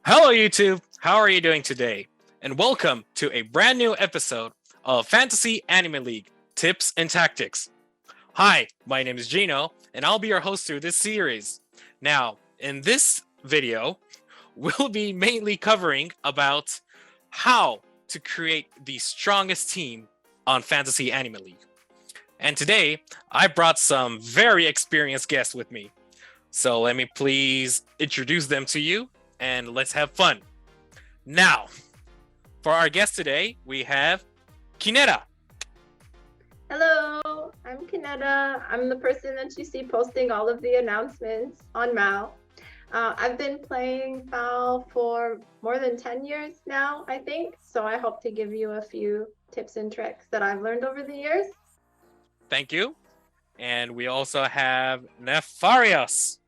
Hello, YouTube. How are you doing today? And welcome to a brand new episode of Fantasy Anime League Tips and Tactics. Hi, my name is Gino, and I'll be your host through this series. Now, in this video, we'll be mainly covering about how to create the strongest team on Fantasy Anime League. And today, I brought some very experienced guests with me. So let me please introduce them to you, and let's have fun. Now, for our guest today, we have Kineta. Hello, I'm Kineta. I'm the person that you see posting all of the announcements on MAL. I've been playing FAL for more than 10 years now, I think. So I hope to give you a few tips and tricks that I've learned over the years. Thank you. And we also have Nefarious.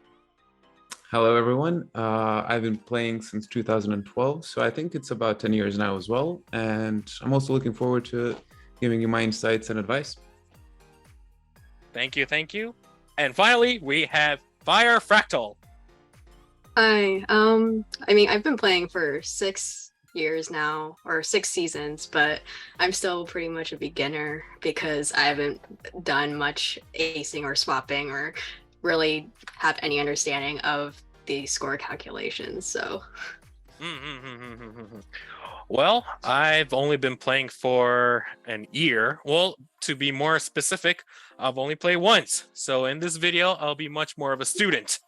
Hello, everyone. I've been playing since 2012, so I think it's about 10 years now as well. And I'm also looking forward to giving you my insights and advice. Thank you. And finally, we have Fire Fractal. Hi. I've been playing for 6 years now, or 6 seasons, but I'm still pretty much a beginner because I haven't done much acing or swapping or really have any understanding of the score calculations. So Well, I've only been playing for an year. Well, to be more specific, I've only played once. So in this video, I'll be much more of a student,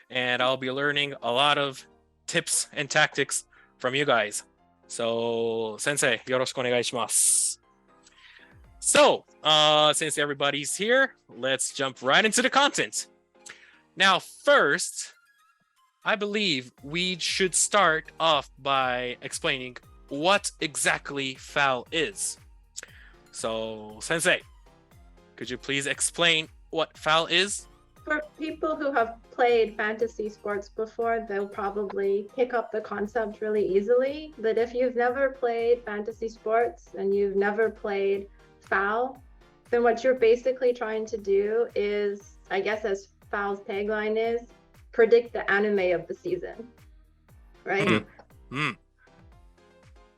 and I'll be learning a lot of tips and tactics from you guys. So, sensei, yoroshiku onegaishimasu. So, since everybody's here, let's jump right into the content. Now, first, I believe we should start off by explaining what exactly FAL is. So, Sensei, could you please explain what FAL is? For people who have played fantasy sports before, they'll probably pick up the concept really easily. But if you've never played fantasy sports and you've never played FAL, then what you're basically trying to do is, I guess as FAL's tagline is, predict the anime of the season, right?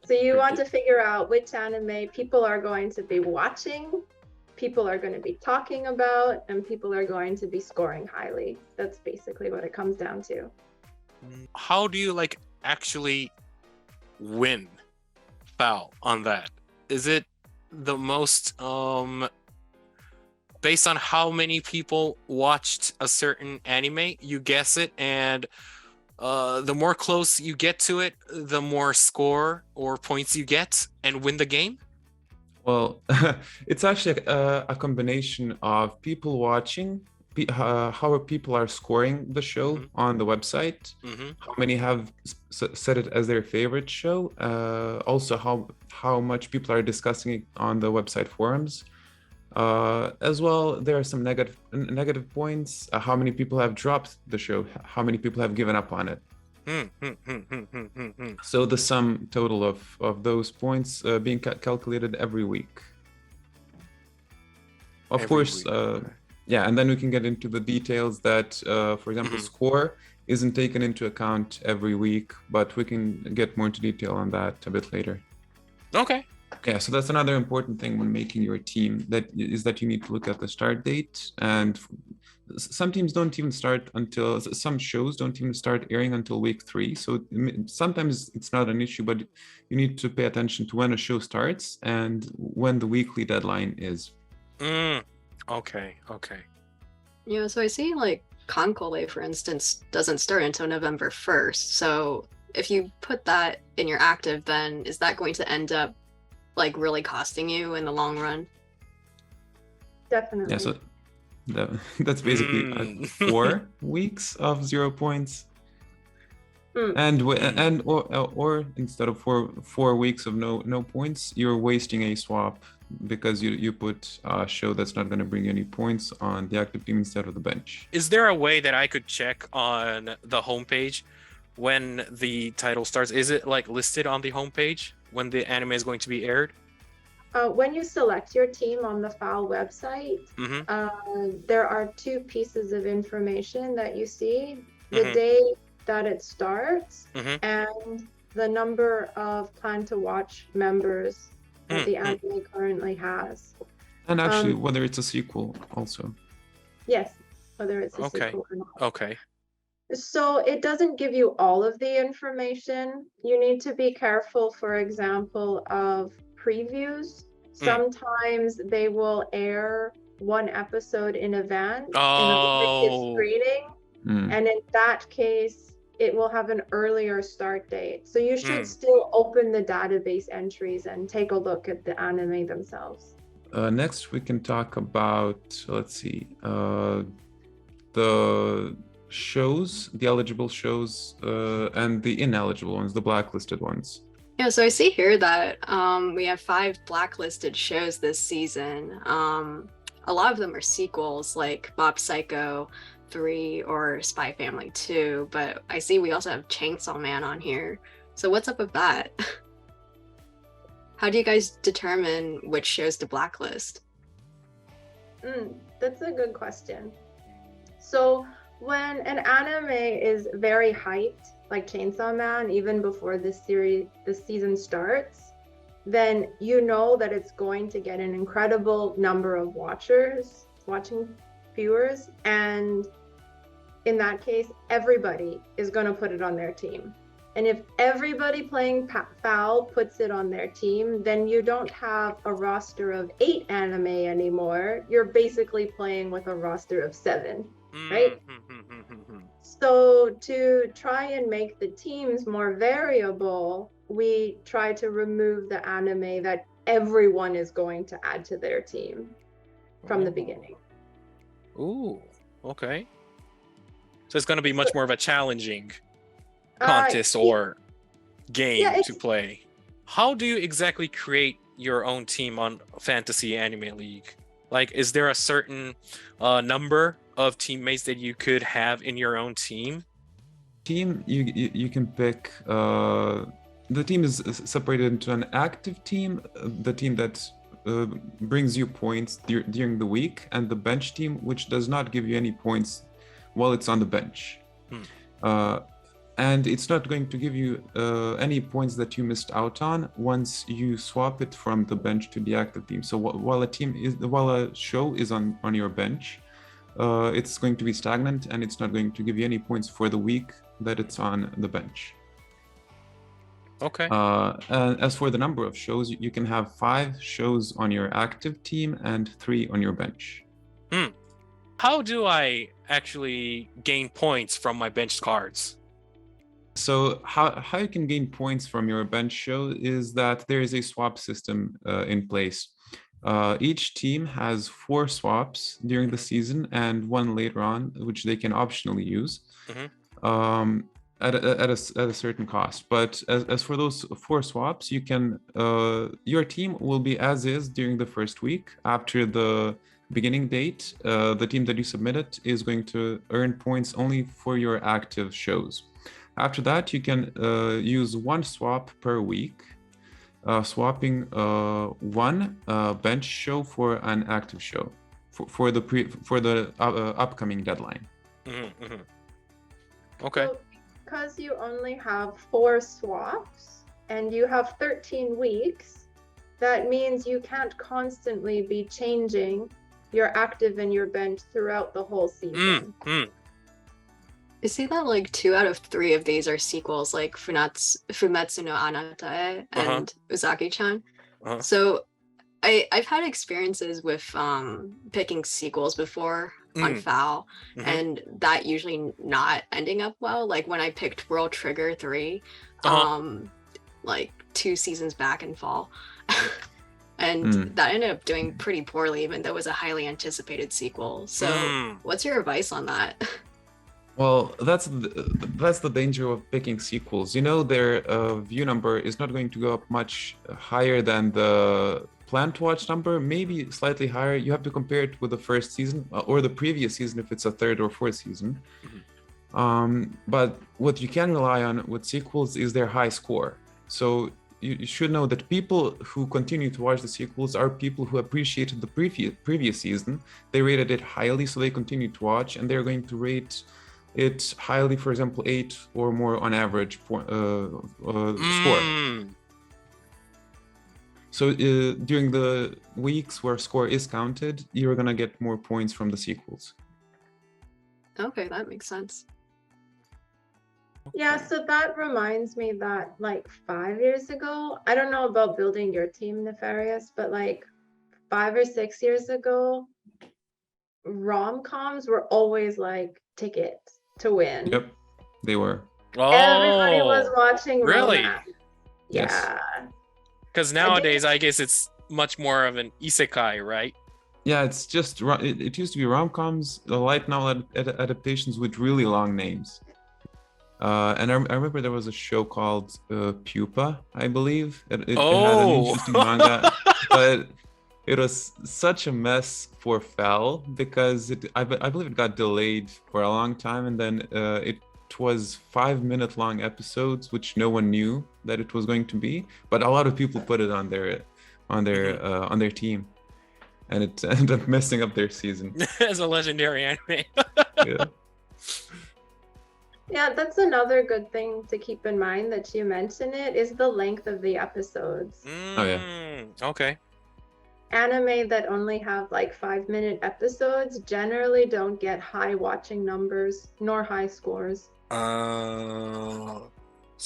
So you want to figure out which anime people are going to be watching, people are going to be talking about, and people are going to be scoring highly. That's basically what it comes down to. How do you actually win FAL on that? Is it the most based on how many people watched a certain anime, you guess it, and the more close you get to it, the more score or points you get and win the game? Well, it's actually a combination of people watching, how people are scoring the show on the website, how many have set it as their favorite show, also how much people are discussing it on the website forums. As well, there are some negative points. How many people have dropped the show? How many people have given up on it? So the sum total of those points being calculated every week. Of course, yeah, and then we can get into the details that, for example, score isn't taken into account every week, but we can get more into detail on that a bit later. Okay. Yeah, so that's another important thing when making your team, that you need to look at the start date. And some teams don't even start until, some shows don't even start airing until week 3. So sometimes it's not an issue, but you need to pay attention to when a show starts and when the weekly deadline is. Okay. yeah, so I see Conclave, for instance, doesn't start until November 1st. So if you put that in your active, then is that going to end up really costing you in the long run? Definitely. Yeah, so that's basically 4 weeks of 0 points. And or instead of 4 weeks of no points, you're wasting a swap because you put a show that's not going to bring any points on the active team instead of the bench. Is there a way that I could check on the homepage when the title starts? Is it listed on the homepage when the anime is going to be aired? When you select your team on the FAL website, there are 2 pieces of information that you see. The day that it starts and the number of plan to watch members that the anime currently has. And actually, whether it's a sequel also. Yes, whether it's a sequel or not. Okay. So it doesn't give you all of the information. You need to be careful, for example, of previews. Sometimes they will air one episode in advance in a limited screening. And in that case, it will have an earlier start date. So you should still open the database entries and take a look at the anime themselves. Next, we can talk about, let's see, the shows, the eligible shows, and the ineligible ones, the blacklisted ones. Yeah, so I see here that we have 5 blacklisted shows this season. A lot of them are sequels like Mob Psycho 3 or Spy Family 2, but I see we also have Chainsaw Man on here. So what's up with that? How do you guys determine which shows to blacklist? That's a good question. So when an anime is very hyped, like Chainsaw Man, even before the season starts, then you know that it's going to get an incredible number of watching viewers, and in that case, everybody is going to put it on their team. And if everybody playing FAL puts it on their team, then you don't have a roster of 8 anime anymore. You're basically playing with a roster of 7, right? So to try and make the teams more variable, we try to remove the anime that everyone is going to add to their team from the beginning. Ooh, okay. So it's going to be much more of a challenging contest or game to play. How do you exactly create your own team on Fantasy Anime League? Like, is there a certain number of teammates that you could have in your own team? You can pick. The team is separated into an active team, the team that brings you points during the week, and the bench team, which does not give you any points while it's on the bench. And it's not going to give you any points that you missed out on once you swap it from the bench to the active team. So while a show is on your bench, it's going to be stagnant, and it's not going to give you any points for the week that it's on the bench. Okay. And as for the number of shows, you can have 5 shows on your active team and 3 on your bench. How do I actually gain points from my bench cards? So how you can gain points from your bench show is that there is a swap system in place. Each team has 4 swaps during the season and 1 later on, which they can optionally use at a certain cost. But as for those 4 swaps, you can your team will be as is during the first week. After the beginning date, the team that you submitted is going to earn points only for your active shows. After that, you can use 1 swap per week, swapping 1 bench show for an active show for the upcoming deadline. Okay. So because you only have 4 swaps and you have 13 weeks, that means you can't constantly be changing your active and your bench throughout the whole season. I see that like 2 out of 3 of these are sequels, like Fumetsu no Anatae and Uzaki-chan. So I've had experiences with picking sequels before on FAL, and that usually not ending up well. Like when I picked World Trigger 3, like 2 seasons back in fall. And that ended up doing pretty poorly, even though it was a highly anticipated sequel. So what's your advice on that? Well, that's the danger of picking sequels. You know, their view number is not going to go up much higher than the planned to watch number, maybe slightly higher. You have to compare it with the first season or the previous season if it's a 3rd or 4th season. But what you can rely on with sequels is their high score. So you should know that people who continue to watch the sequels are people who appreciated the previous season. They rated it highly, so they continue to watch, and they're going to rate it's highly, for example, 8 or more on average score. So during the weeks where score is counted, you're gonna get more points from the sequels. Okay, that makes sense. Yeah, so that reminds me that like 5 years ago, I don't know about building your team, Nefarious, but like 5 or 6 years ago, rom-coms were always like tickets to win. Yep, they were. Everybody was watching really? romance. Yes. Yeah. Because nowadays, I guess it's much more of an isekai, right? Yeah, it's just it used to be rom-coms, the light novel adaptations with really long names. And I remember there was a show called Pupa, I believe. It had an interesting manga, but it was such a mess for FAL because I believe it got delayed for a long time, and then it was 5-minute long episodes, which no one knew that it was going to be, but a lot of people put it on their team, and it ended up messing up their season. As a legendary anime. Yeah. Yeah, that's another good thing to keep in mind that you mention it is the length of the episodes. Oh yeah. Okay. Anime that only have like 5-minute episodes generally don't get high watching numbers nor high scores. So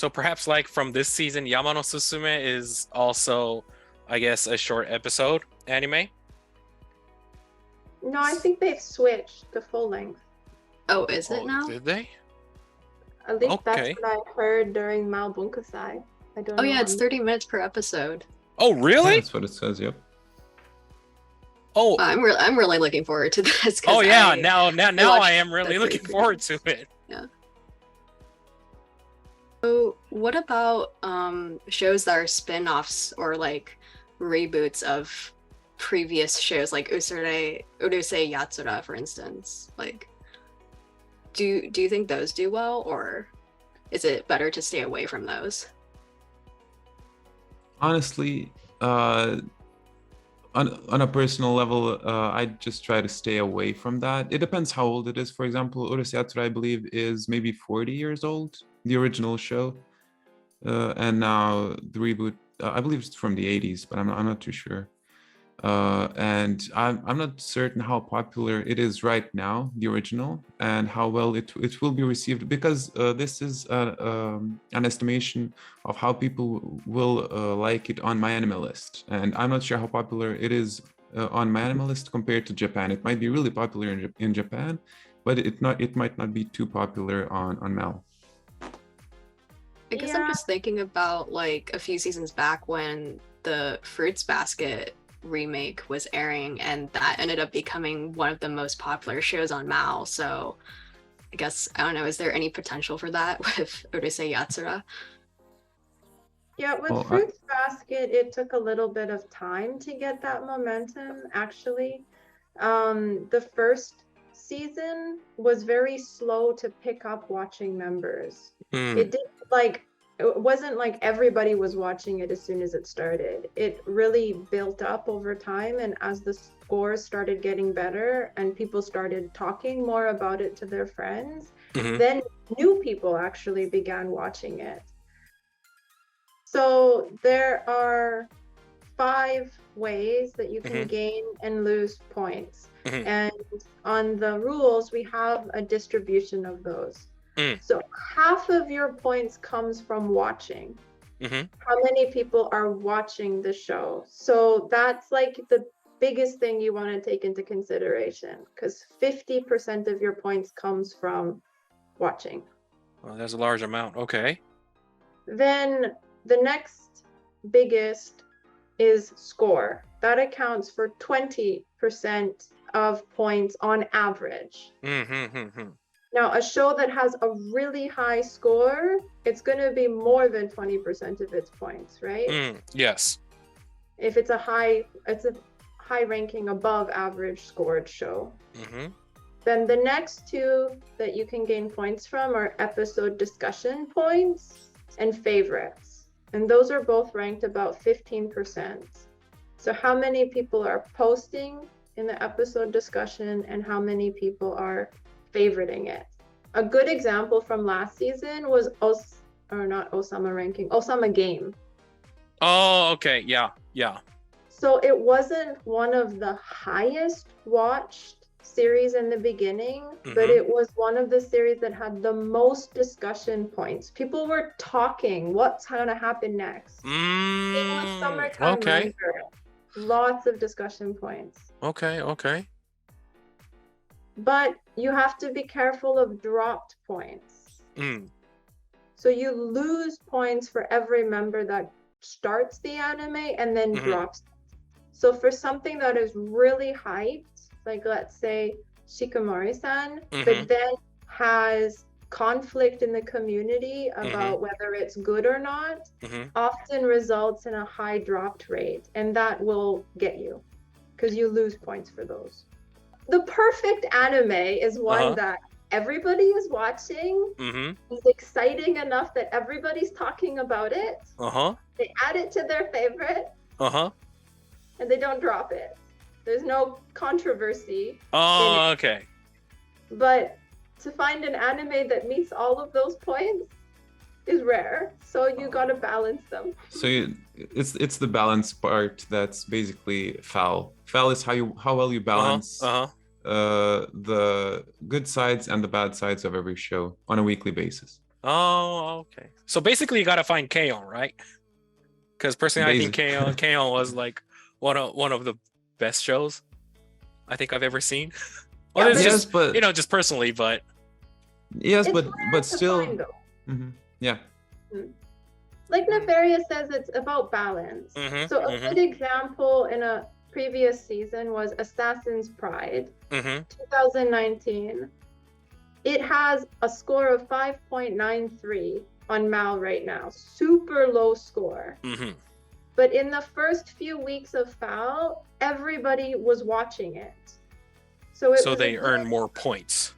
perhaps like from this season, Yamano Susume is also, I guess, a short episode anime? No, I think they've switched to full length. Oh, is it now? Did they? At least that's Okay. what I heard during Malbunkasai. I don't know. Oh yeah, it's 30 minutes per episode. Oh, really? That's what it says. Yep. Oh, I'm really looking forward to this. oh yeah. I Now watched I am really the looking preview. forward to it. So what about shows that are spin-offs or like reboots of previous shows, like Urusei Yatsura, for instance? Like, do you think those do well, or is it better to stay away from those? Honestly, on a personal level, I just try to stay away from that. It depends how old it is. For example, Urusei Yatsura, I believe, is maybe 40 years old, the original show, and now the reboot, I believe it's from the 80s, but I'm not too sure. And I'm not certain how popular it is right now, the original, and how well it will be received, because this is an estimation of how people will like it on MyAnimeList, and I'm not sure how popular it is on MyAnimeList compared to Japan. It might be really popular in Japan, but it might not be too popular on Mal. I guess I'm just thinking about like a few seasons back when the Fruits Basket remake was airing, and that ended up becoming one of the most popular shows on Mal. So I guess, I don't know, is there any potential for that with Urusei Yatsura? Yeah, with Fruits Basket, it took a little bit of time to get that momentum, actually. The first season was very slow to pick up watching members. It didn't it wasn't like everybody was watching it as soon as it started. It really built up over time, and as the scores started getting better and people started talking more about it to their friends, then new people actually began watching it. So there are 5 ways that you can gain and lose points. And on the rules, we have a distribution of those. So half of your points comes from watching. How many people are watching the show? So that's like the biggest thing you want to take into consideration, because 50% of your points comes from watching. Well, that's a large amount. Okay. Then the next biggest is score. That accounts for 20% of points on average. Now, a show that has a really high score, it's going to be more than 20% of its points, right? Yes. If it's a high ranking above average scored show. Then the next 2 that you can gain points from are episode discussion points and favorites. And those are both ranked about 15%. So how many people are posting in the episode discussion and how many people are favoriting it. A good example from last season was Osama Game. Oh, okay. Yeah. Yeah. So it wasn't one of the highest watched series in the beginning, but it was one of the series that had the most discussion points. People were talking, what's gonna happen next? It was summertime Okay. manga. Lots of discussion points. Okay. Okay. But you have to be careful of dropped points. So you lose points for every member that starts the anime and then drops. So for something that is really hyped, like let's say Shikimori-san, but then has conflict in the community about whether it's good or not, often results in a high dropped rate, and that will get you because you lose points for those. The perfect anime is one that everybody is watching, is exciting enough that everybody's talking about it. They add it to their favorite, and they don't drop it. There's no controversy. Oh, okay. But to find an anime that meets all of those points is rare. So you gotta balance them. So it's the balance part that's basically FAL. FAL is how well you balance the good sides and the bad sides of every show on a weekly basis. Oh, okay. So basically, you gotta find K-On!, right? Because personally, I think K-On! Was like one of the best shows I think I've ever seen. Well, Yeah, just, but just personally, but yes, it's but rare to still, find, though. yeah. Like Nefarious says, it's about balance. So a good example in a previous season was Assassin's Pride, 2019. It has a score of 5.93 on MAL right now, super low score. But in the first few weeks of FAL, everybody was watching it. So they earn more points.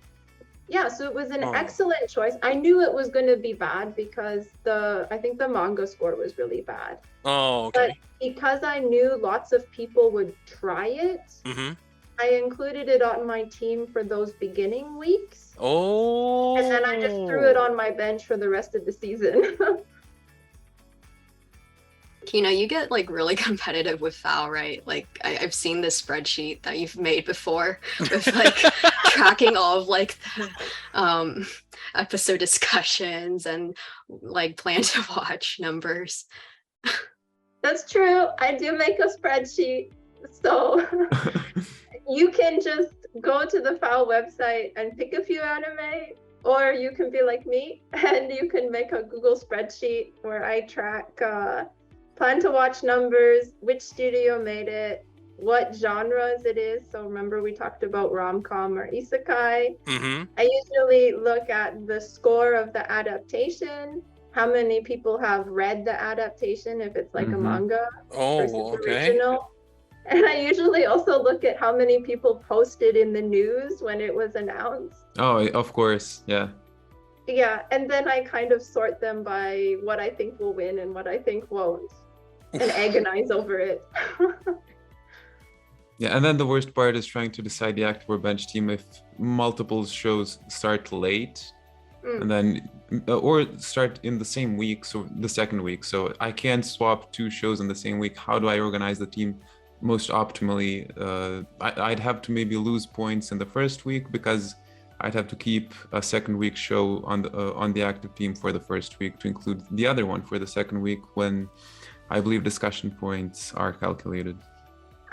Yeah, so it was an excellent choice. I knew it was going to be bad because I think the manga score was really bad. Oh, okay. But because I knew lots of people would try it, I included it on my team for those beginning weeks. Oh. And then I just threw it on my bench for the rest of the season. Kino, you get like really competitive with FAL, right? Like I've seen this spreadsheet that you've made before with like tracking all of like the episode discussions and like plan to watch numbers. That's true. I do make a spreadsheet. So you can just go to the FAL website and pick a few anime, or you can be like me and you can make a Google spreadsheet where I track plan to watch numbers, which studio made it, what genres it is. So remember we talked about rom-com or isekai. I usually look at the score of the adaptation, how many people have read the adaptation if it's like a manga versus original. And I usually also look at how many people posted in the news when it was announced. Oh, of course, yeah. Yeah, and then I kind of sort them by what I think will win and what I think won't, and agonize over it. Yeah, and then the worst part is trying to decide the active or bench team if multiple shows start late, and then or start in the same week, so the second week. So I can't swap two shows in the same week. How do I organize the team most optimally? I'd have to maybe lose points in the first week because I'd have to keep a second week show on the active team for the first week to include the other one for the second week when I believe discussion points are calculated.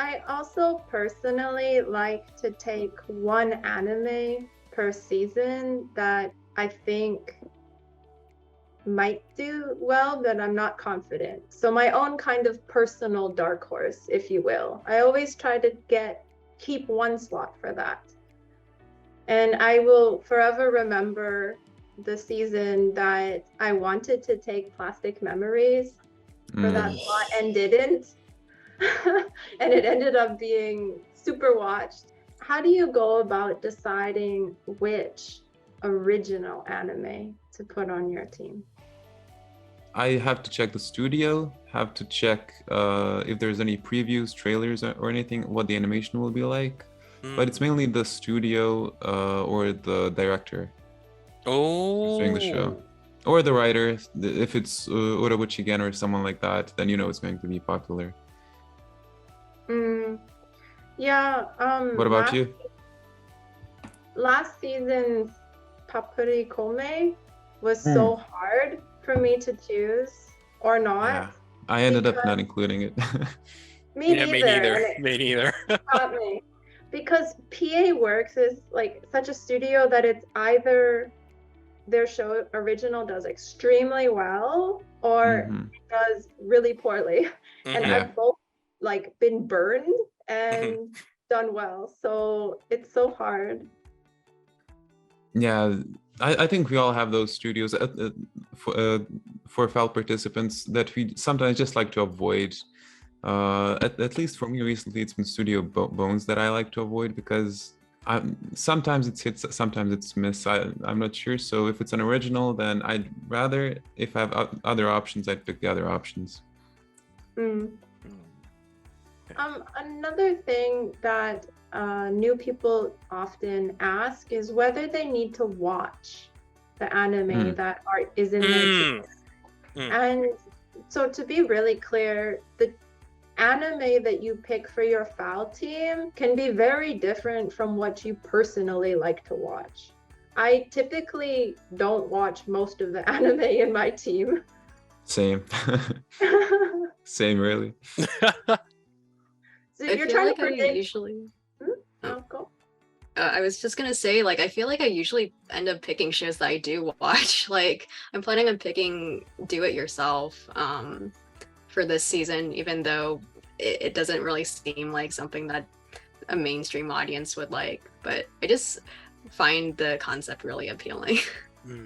I also personally like to take one anime per season that I think might do well, but I'm not confident. So my own kind of personal dark horse, if you will. I always try to keep one slot for that. And I will forever remember the season that I wanted to take Plastic Memories for that slot and didn't. And it ended up being super watched. How do you go about deciding which original anime to put on your team? I have to check the studio, have to check if there's any previews, trailers, or anything, what the animation will be like. But it's mainly the studio or the director. doing the show. Or the writer. If it's Urabuchi-gen or someone like that, then you know it's going to be popular. Yeah. What about you? Last season's Papuri Kome was so hard for me to choose or not. Yeah, I ended up not including it. Me neither. Me neither. Got me. Because PA Works is like such a studio that it's either their show original does extremely well or does really poorly. And I've both like been burned and done well. So it's so hard. Yeah, I think we all have those studios for FAL participants that we sometimes just like to avoid. At least for me recently, it's been Studio Bones that I like to avoid because sometimes it's hits, sometimes it's miss. I'm not sure. So if it's an original, then I'd rather, if I have other options, I'd pick the other options. Another thing that new people often ask is whether they need to watch the anime that is in their team. And so to be really clear, the anime that you pick for your FAL team can be very different from what you personally like to watch. I typically don't watch most of the anime in my team. Same. Same, really. So you're trying to predict... I was just gonna say, like, I feel like I usually end up picking shows that I do watch. Like, I'm planning on picking Do It Yourself for this season, even though it doesn't really seem like something that a mainstream audience would like. But I just find the concept really appealing.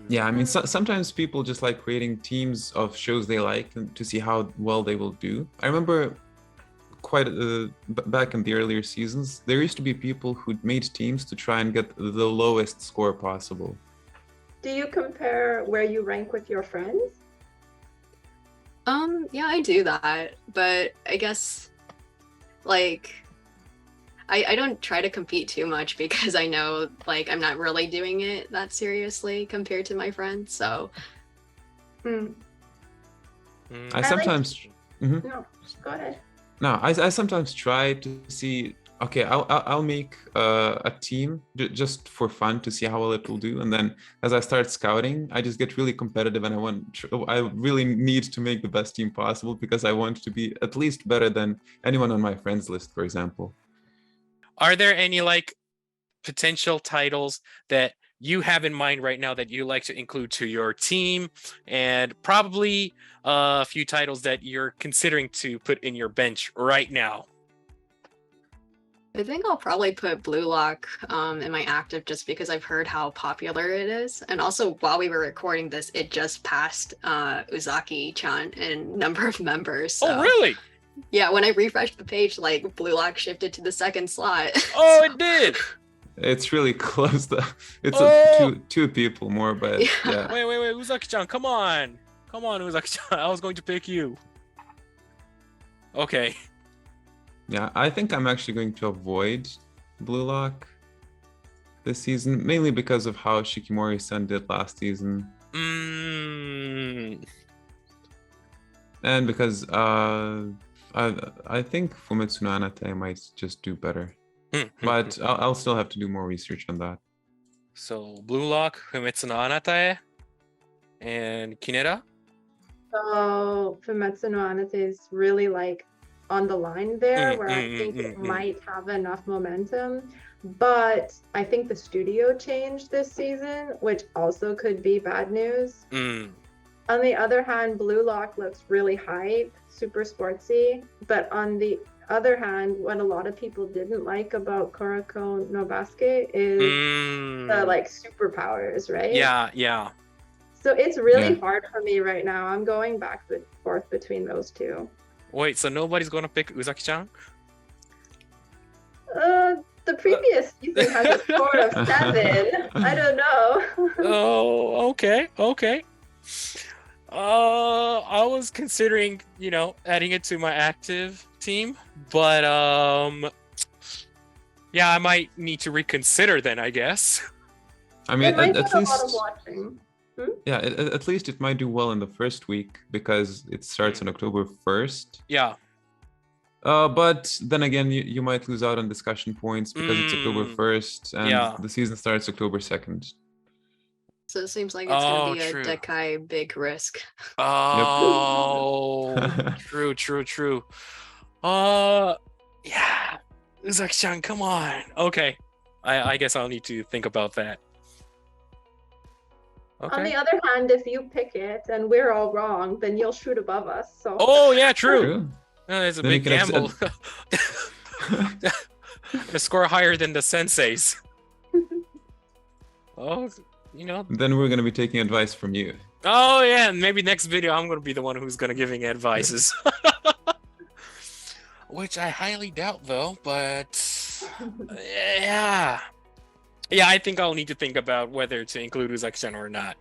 Yeah, I mean, sometimes people just like creating teams of shows they like to see how well they will do. I remember quite back in the earlier seasons, there used to be people who made teams to try and get the lowest score possible. Do you compare where you rank with your friends? Yeah, I do that, but I guess like I don't try to compete too much because I know like I'm not really doing it that seriously compared to my friends. So I sometimes No, go ahead. No, I sometimes try to see, okay, I'll make a team just for fun to see how well it will do. And then as I start scouting, I just get really competitive and I really need to make the best team possible because I want to be at least better than anyone on my friends list, for example. Are there any like potential titles that you have in mind right now that you like to include to your team, and probably a few titles that you're considering to put in your bench right now? I think I'll probably put Blue Lock in my active just because I've heard how popular it is. And also while we were recording this, it just passed Uzaki-chan in number of members. So. Oh, really? Yeah, when I refreshed the page, like Blue Lock shifted to the second slot. Oh, it did. It's really close though. It's two people more, but yeah. Wait, Uzaki-chan, come on, Uzaki-chan. I was going to pick you. Okay. Yeah, I think I'm actually going to avoid Blue Lock this season, mainly because of how Shikimori-san did last season. And because I think Fumetsu no Anate might just do better. But I'll still have to do more research on that. So Blue Lock, Fumetsu no Anate, and Kineta? So Fumetsu no Anate is really like on the line there where I think it might have enough momentum. But I think the studio changed this season, which also could be bad news. On the other hand, Blue Lock looks really hype, super sportsy. But on the other hand, what a lot of people didn't like about Kuroko no Basket is the like superpowers, right? Yeah. So it's really hard for me right now. I'm going back and forth between those two. Wait, so nobody's gonna pick Uzaki-chan? The previous season has a score of 7. I don't know. Oh, okay. I was considering, adding it to my active team, but yeah, I might need to reconsider then, I guess. I mean, It might at get a lot of least, watching. yeah, at least it might do well in the first week because it starts on October 1st. Yeah. But then again, you might lose out on discussion points because it's October 1st and Yeah. the season starts October 2nd. So it seems like it's gonna be a true. Dekai big risk. Oh, true. Yeah. Uzaki-chan, come on. Okay. I guess I'll need to think about that. Okay. On the other hand, if you pick it and we're all wrong, then you'll shoot above us. So. Oh, yeah, true. True. It's a Then you big can gamble. To score higher than the senseis. Oh, you know. Then we're gonna be taking advice from you. Oh, yeah. And maybe next video, I'm going to be the one who's going to giving advices. Which I highly doubt, though. But yeah. Yeah, I think I'll need to think about whether to include Uzaki-chan or not.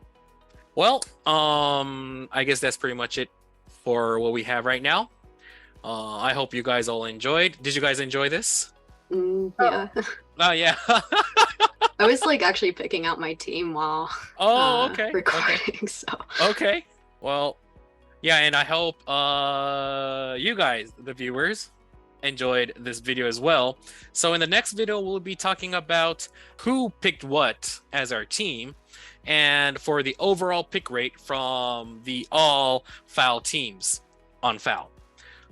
Well, I guess that's pretty much it for what we have right now. I hope you guys all enjoyed. Did you guys enjoy this? Yeah. Oh, yeah. I was like actually picking out my team while okay. recording. So Okay. Well, yeah, and I hope you guys, the viewers, enjoyed this video as well. So in the next video, we'll be talking about who picked what as our team and for the overall pick rate from the all FAL teams on FAL.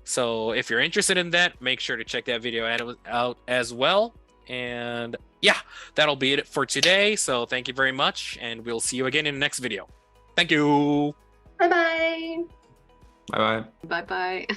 So if you're interested in that, make sure to check that video out as well. And yeah, that'll be it for today. So thank you very much, and we'll see you again in the next video. Thank you. Bye-bye. Bye bye. bye bye.